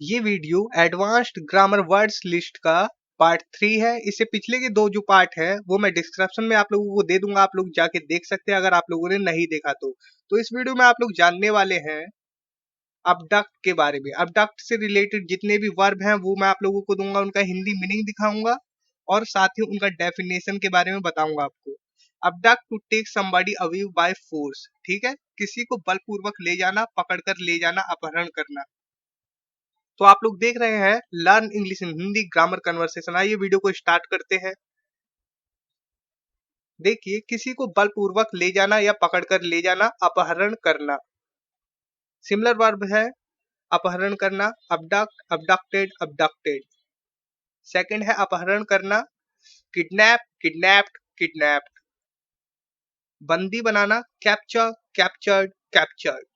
ये video advanced grammar words list का part 3 है। इससे पिछले के दो जो पार्ट है वो मैं डिस्क्रिप्शन में आप लोगों को दे दूंगा, आप लोग जाके देख सकते हैं अगर आप लोगों ने नहीं देखा तो इस वीडियो में आप लोग जानने वाले हैं अबडक्ट के बारे में। अबडक्ट से रिलेटेड जितने भी वर्ब हैं वो मैं आप लोगों को दूंगा, उनका हिंदी मीनिंग दिखाऊंगा और साथ ही उनका डेफिनेशन के बारे में बताऊंगा आपको। Abduct to take somebody away by force, ठीक है, किसी को बलपूर्वक ले जाना, पकड़कर ले जाना, अपहरण करना। तो आप लोग देख रहे हैं learn English in Hindi grammar conversation. आइए वीडियो को स्टार्ट करते हैं। देखिए, किसी को बलपूर्वक ले जाना या पकड़कर ले जाना, अपहरण करना। सिमिलर वर्ब है अपहरण करना, अबडक्ट, अबडक्टेड, अबडक्टेड। सेकंड है अपहरण करना, किडनैप, किडनैप्ड, किडनैप्ड। बंदी बनाना, कैप्चर, कैप्चर्ड, कैप्चर्ड।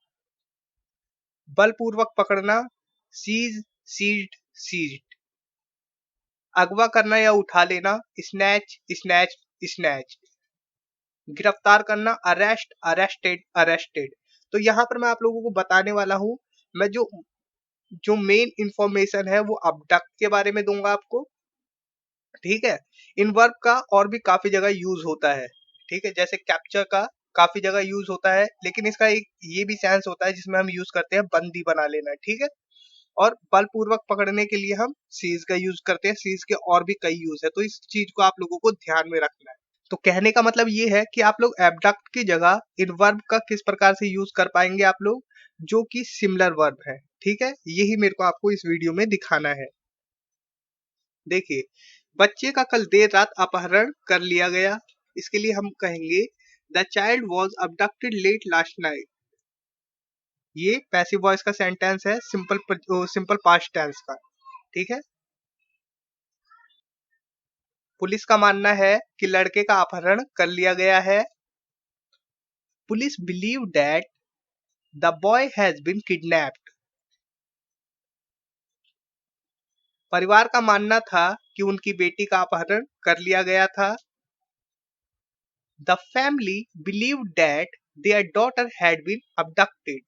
बलपूर्वक पकड़ना, सीज, सीज्ड, सीज्ड। अगवा करना या उठा लेना, स्नैच, स्नैच, स्नैच। गिरफ्तार करना, अरेस्ट, अरेस्टेड, अरेस्टेड। तो यहाँ पर मैं आप लोगों को बताने वाला हूँ, मैं जो जो मेन इंफॉर्मेशन है वो अबडक्ट के बारे में दूंगा आपको, ठीक है। इन वर्ब का और भी काफी जगह यूज होता है, ठीक है, जैसे कैप्चर का काफी जगह यूज होता है, लेकिन इसका एक ये भी सेंस होता है जिसमें हम यूज करते हैं बंदी बना लेना, ठीक है। और बलपूर्वक पकड़ने के लिए हम सीज का यूज करते हैं, सीज के और भी कई यूज है, तो इस चीज को आप लोगों को ध्यान में रखना है। तो कहने का मतलब ये है कि आप लोग एबडक्ट की जगह इन वर्ब का किस प्रकार से यूज कर पाएंगे आप लोग, जो कि सिमिलर वर्ब है, ठीक है। यही मेरे को आपको इस वीडियो में दिखाना है। देखिए, बच्चे का कल देर रात अपहरण कर लिया गया। इसके लिए हम कहेंगे the child was abducted late last night. ये पैसिव वॉइस का सेंटेंस है, सिंपल पास्ट टेंस का, ठीक है। पुलिस का मानना है कि लड़के का अपहरण कर लिया गया है। Police believe that the boy has been kidnapped. परिवार का मानना था कि उनकी बेटी का अपहरण कर लिया गया था। The family believe that their daughter had been abducted.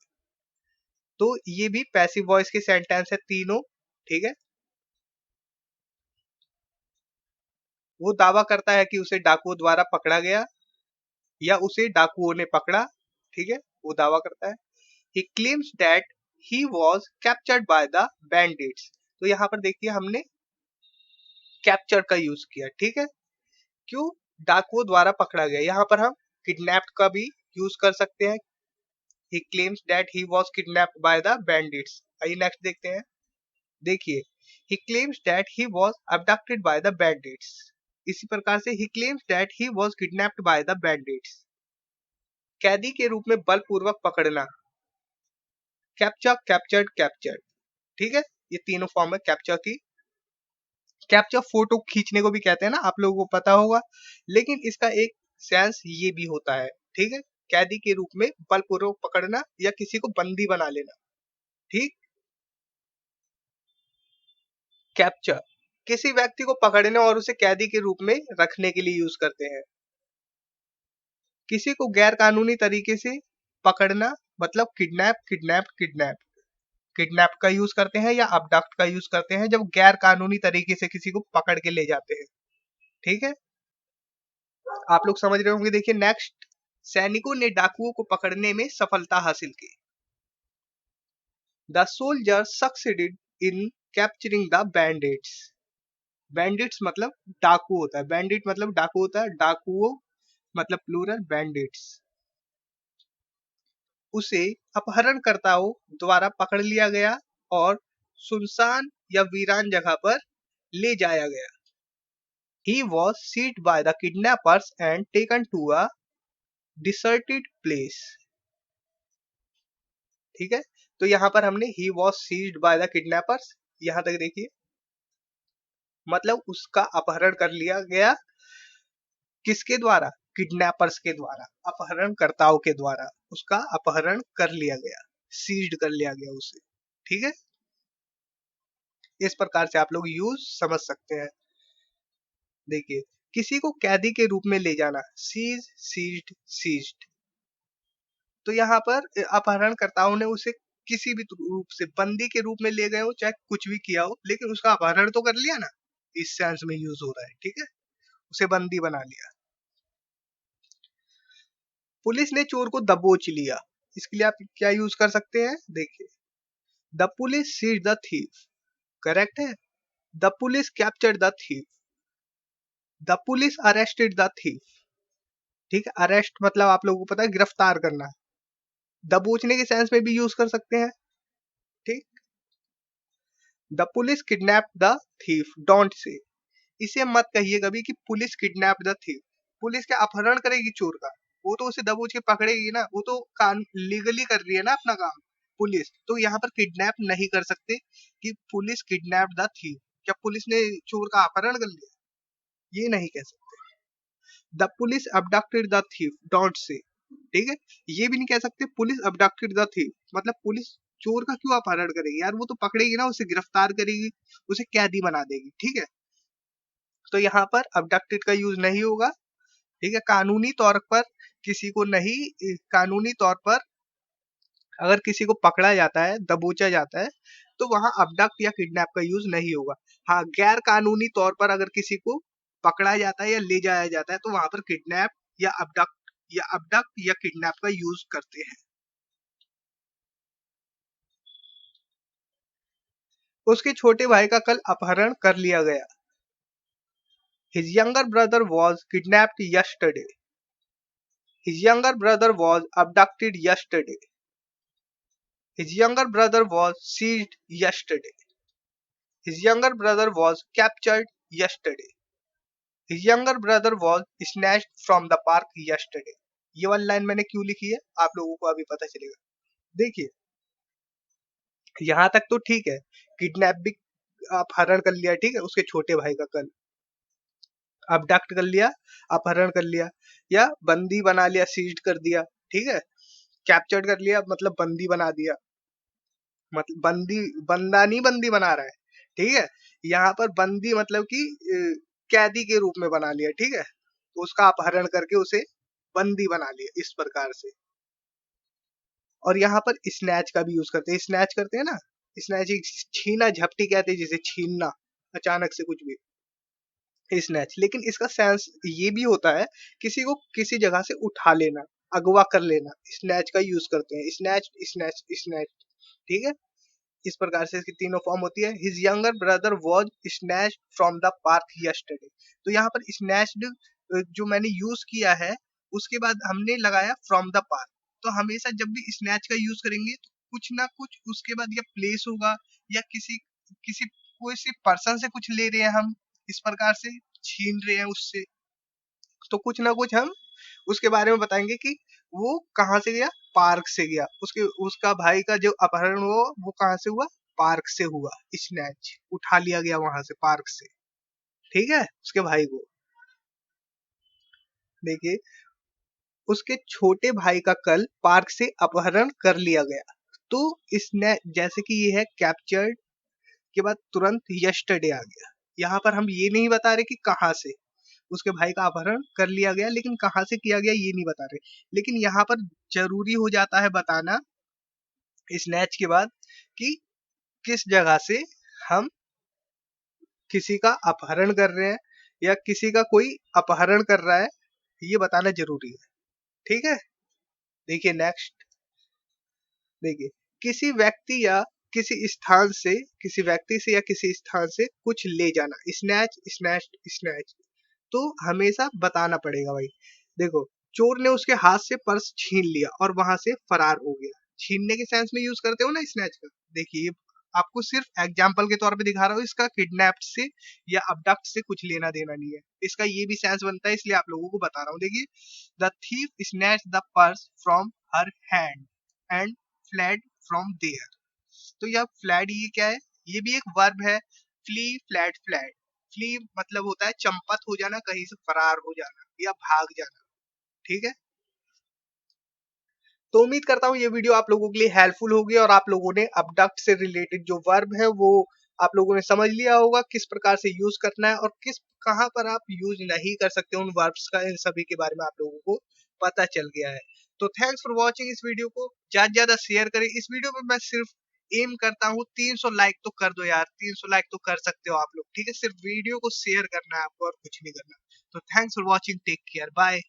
तो ये भी पैसिव वॉइस के सेंटेंस है तीनों, ठीक है। वो दावा करता है कि उसे डाकुओं द्वारा पकड़ा गया या उसे डाकुओं ने पकड़ा, ठीक है, वो दावा करता है। ही claims that he was captured by the bandits. तो यहाँ पर देखिए हमने कैप्चर का यूज किया, ठीक है। क्यों? डाकुओं द्वारा पकड़ा गया। यहाँ पर हम किडनैप्ड का भी यूज कर सकते हैं। ही claims that he was kidnapped by the bandits. आइए नेक्स्ट देखते हैं। देखिए, ही claims that he was abducted by the bandits. इसी प्रकार से ही claims that he was kidnapped by the bandits. कैदी के रूप में बलपूर्वक पकड़ना, कैप्चर, कैप्चर्ड, कैप्चर्ड, ठीक है। ये तीनों फॉर्म है कैप्चर की। कैप्चर फोटो खींचने को भी कहते हैं ना, आप लोगों को पता होगा, लेकिन इसका एक सेंस ये भी होता है, ठीक है। कैदी के रूप में बलपूर्वक पकड़ना या किसी को बंदी बना लेना, ठीक। कैप्चर किसी व्यक्ति को पकड़ने और उसे कैदी के रूप में रखने के लिए यूज करते हैं। किसी को गैर कानूनी तरीके से पकड़ना, मतलब किडनैप, किडनैप, किडनैप। किडनैप का यूज करते हैं या अबडक्ट का यूज करते हैं जब गैर कानूनी तरीके से किसी को पकड़ के ले जाते हैं, ठीक है। आप लोग समझ रहे होंगे। देखिए नेक्स्ट, सैनिकों ने डाकुओं को पकड़ने में सफलता हासिल की। The soldier succeeded in capturing the bandits. Bandits मतलब डाकू होता है, बैंडिट मतलब डाकू होता है, डाकुओं मतलब प्लूरल, बैंडिट्स। उसे अपहरणकर्ताओं द्वारा पकड़ लिया गया और सुनसान या वीरान जगह पर ले जाया गया। He was seized by the kidnappers and taken to a deserted place, ठीक है। तो यहाँ पर हमने he was seized by the kidnappers, यहाँ तक देखिए, मतलब उसका अपहरण कर लिया गया, किसके द्वारा? किडनैपर्स के द्वारा, अपहरणकर्ताओं के द्वारा उसका अपहरण कर लिया गया, सीज्ड कर लिया गया उसे, ठीक है। इस प्रकार से आप लोग यूज समझ सकते हैं। देखिए, किसी को कैदी के रूप में ले जाना, सीज, सीज्ड, सीज्ड। तो यहाँ पर अपहरणकर्ताओं ने उसे किसी भी रूप से बंदी के रूप में ले गए हो, चाहे कुछ भी किया हो, लेकिन उसका अपहरण तो कर लिया ना, इस सेंस में यूज हो रहा है। ठीक है, उसे बंदी बना लिया। पुलिस ने चोर को दबोच लिया, इसके लिए आप क्या यूज कर सकते हैं, देखिए, the police seize the thief, correct है। The police captured the thief, the police arrested the thief. ठीक है, अरेस्ट मतलब आप लोगों को पता है गिरफ्तार करना, दबोचने के सेंस में भी यूज कर सकते हैं। ठीक, the police kidnap the thief, don't say, इसे मत कहिए कभी कि police kidnap the thief. Police क्या अपहरण करेगी चोर का, वो तो उसे दबोच के पकड़ेगी ना, वो तो लीगली कर रही है ना अपना काम पुलिस। तो यहाँ पर किडनैप नहीं कर सकते कि पुलिस किडनैप द थीफ, क्या पुलिस ने चोर का अपहरण कर लिया, ये नहीं कह सकते। The police abducted the thief, don't say, ठीक है, ये भी नहीं कह सकते पुलिस अबडक्टेड द थीफ, मतलब पुलिस चोर का क्यों अपहरण करेगी यार, वो तो पकड़ेगी ना, उसे गिरफ्तार करेगी, उसे कैदी बना देगी। ठीक है, तो यहाँ पर अबडक्टेड का यूज नहीं होगा। ठीक है, कानूनी तौर पर किसी को नहीं, कानूनी तौर पर अगर किसी को पकड़ा जाता है, दबोचा जाता है, तो वहां अबडक्ट या किडनैप का यूज नहीं होगा। हाँ, गैर कानूनी तौर पर अगर किसी को पकड़ा जाता है या ले जाया जाता है, तो वहां पर किडनैप या अबडक्ट या किडनैप का यूज करते हैं। उसके छोटे भाई का कल अपहरण कर लिया गया। His younger brother was kidnapped yesterday. His younger brother was abducted yesterday. His younger brother was seized yesterday. His younger brother was captured yesterday. His younger brother was snatched from the park yesterday. ये वाली line मैंने क्यों लिखी है आप लोगों को अभी पता चलेगा। देखिए, यहाँ तक तो ठीक है, किडनैप भी अपहरण कर लिया, ठीक है, उसके छोटे भाई का कल अबडक्ट कर लिया, अपहरण कर लिया, या बंदी बना लिया, सीज्ड कर दिया। ठीक है, कैप्चर्ड कर लिया मतलब बंदी बना दिया, मतलब बंदी, बंदा नहीं बंदी बना रहा है। ठीक है, यहाँ पर बंदी मतलब कि कैदी के रूप में बना लिया। ठीक है, तो उसका अपहरण करके उसे बंदी बना लिया इस प्रकार से। और यहाँ पर स्नैच का भी यूज करते हैं, स्नैच करते हैं ना, स्नैच छीना झपटी कहते हैं जिसे, छीनना अचानक से कुछ भी, स्नैच। लेकिन इसका सेंस ये भी होता है किसी को किसी जगह से उठा लेना, अगवा कर लेना, स्नैच का यूज करते हैं, स्नैच स्नैच स्नैच। ठीक है, इस प्रकार से इसकी तीनों फॉर्म होती है। His younger brother was snatched from the park yesterday, तो यहाँ पर स्नैच्ड जो मैंने यूज किया है, उसके बाद हमने लगाया फ्रॉम द पार्क। तो हमेशा जब भी स्नैच का यूज करेंगे तो कुछ ना कुछ उसके बाद या प्लेस होगा, या किसी किसी कोई से पर्सन से कुछ ले रहे हैं हम, इस प्रकार से छीन रहे हैं उससे, तो कुछ ना कुछ हम उसके बारे में बताएंगे कि वो कहाँ से गया, पार्क से गया, उसके उसका भाई का जो अपहरण हुआ वो कहाँ से हुआ, पार्क से हुआ, स्नैच उठा लिया गया वहां से, पार्क से। ठीक है, उसके भाई को, देखिए, उसके छोटे भाई का कल पार्क से अपहरण कर लिया गया। तो इसने जैसे कि ये है कैप्चर्ड के बाद तुरंत यस्टरडे आ गया, यहाँ पर हम ये नहीं बता रहे कि कहाँ से उसके भाई का अपहरण कर लिया गया, लेकिन कहाँ से किया गया ये नहीं बता रहे। लेकिन यहाँ पर जरूरी हो जाता है बताना स्नैच के बाद कि किस जगह से हम किसी का अपहरण कर रहे हैं, या किसी का कोई अपहरण कर रहा है, ये बताना जरूरी है। ठीक है, देखिए नेक्स्ट, देखिए, किसी व्यक्ति या किसी स्थान से, किसी व्यक्ति से या किसी स्थान से कुछ ले जाना, स्नैच स्नैच स्नैच, तो हमेशा बताना पड़ेगा भाई। देखो, चोर ने उसके हाथ से पर्स छीन लिया और वहां से फरार हो गया, छीनने के सेंस में यूज करते हो ना स्नैच का। देखिए, आपको सिर्फ एग्जाम्पल के तौर पे दिखा रहा हूँ, इसका किडनैप से या अबडक्ट से कुछ लेना देना नहीं है, इसका ये भी सेंस बनता है, इसलिए आप लोगों को बता रहा हूँ। देखिए, the thief snatch the purse from her hand and fled from there. तो यह फ्लैड, ये क्या है, ये भी एक वर्ब है, फ्ली फ्लैड फ्लैड। फ्ली मतलब होता है चंपत हो जाना, कहीं से फरार हो जाना या भाग जाना। ठीक है, तो उम्मीद करता हूँ ये वीडियो आप लोगों के लिए हेल्पफुल होगी, और आप लोगों ने अबडक्ट से रिलेटेड जो वर्ब है वो आप लोगों ने समझ लिया होगा किस प्रकार से यूज करना है, और किस कहाँ पर आप यूज नहीं कर सकते उन वर्ब्स का, इन सभी के बारे में आप लोगों को पता चल गया है। तो थैंक्स फॉर वॉचिंग इस वीडियो को, ज्यादा से ज्यादा शेयर करें। इस वीडियो में मैं सिर्फ एम करता हूँ 300 लाइक तो कर दो यार, 300 लाइक तो कर सकते हो आप लोग, ठीक है। सिर्फ वीडियो को शेयर करना है आपको और कुछ नहीं करना। तो thanks for watching, take care, bye.